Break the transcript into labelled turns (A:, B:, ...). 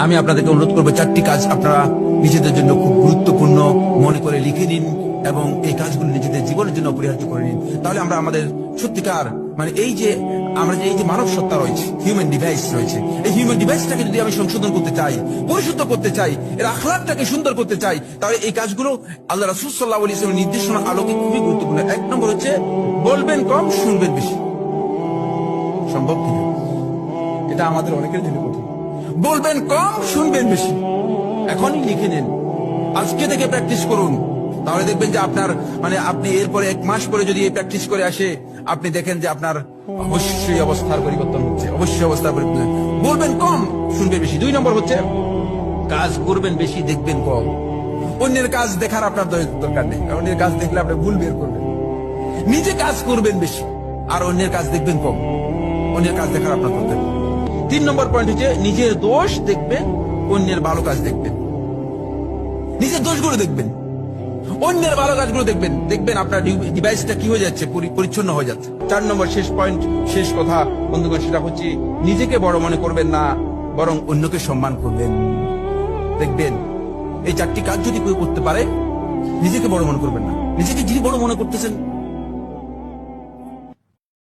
A: আমি আপনাদেরকে অনুরোধ করবো 4টি কাজ আপনারা নিজেদের জন্য খুব গুরুত্বপূর্ণ মনে করে লিখে নিন এবং এই কাজগুলো নিজেদের জীবনের জন্য অপরিহার্য করে নিন। তাহলে আমরা আমাদের সত্যিকার মানে এই যে মানব সত্তা রয়েছে, হিউম্যান ডিভাইস রয়েছে, এই হিউম্যান ডিভাইসটাকে যদি আমি সংশোধন করতে চাই, পরিশুদ্ধ করতে চাই, এর আখলাকটাকে সুন্দর করতে চাই, তাহলে এই কাজগুলো আল্লাহ রাসূল সাল্লাল্লাহু আলাইহি ওয়াসাল্লামের নির্দেশনা আলোকে খুবই গুরুত্বপূর্ণ। 1 নম্বর হচ্ছে বলবেন কম, শুনবেন বেশি। সম্ভব কিনা? এটা আমাদের অনেকের জন্য কঠিন। বলবেন কম, শুনবেন বেশি। এখনই লিখে নেন, আজকে থেকে প্র্যাকটিস করুন। তাহলে দেখবেন যে আপনার আপনি এরপরে 1 মাস পরে যদি এই প্র্যাকটিস করে আসে, আপনি দেখেন যে আপনার অবশ্যই অবস্থার পরিবর্তন হচ্ছে, অবশ্যই অবস্থার পরিবর্তন। বলবেন কম, শুনবেন বেশি। 2 নম্বর হচ্ছে কাজ করবেন বেশি, দেখবেন কম। অন্যের কাজ দেখার আপনার দরকার নেই, অন্যের কাজ দেখলে আপনি ভুল বের করবেন। নিজে কাজ করবেন বেশি আর অন্যের কাজ দেখবেন কম। অন্যের কাজ দেখার আপনার দরকার নেই। 3 নম্বর পয়েন্ট হচ্ছে নিজের দোষ দেখবেন, অন্যের ভালো কাজ দেখবেন। নিজের দোষগুলো দেখবেন, অন্যের ভালো কাজগুলো দেখবেন। দেখবেন আপনার ডিভাইসটা কি হয়ে যাচ্ছে, পরিচ্ছন্ন হয়ে যাচ্ছে। 4 নম্বর শেষ পয়েন্ট, শেষ কথা বন্ধুগণ, সেটা হচ্ছে নিজেকে বড় মনে করবেন না, বরং অন্যকে সম্মান করবেন। দেখবেন এই 4টি কাজ যদি কেউ করতে পারে, নিজেকে বড় মনে করবেন না। নিজেকে যিনি বড় মনে করতেছেন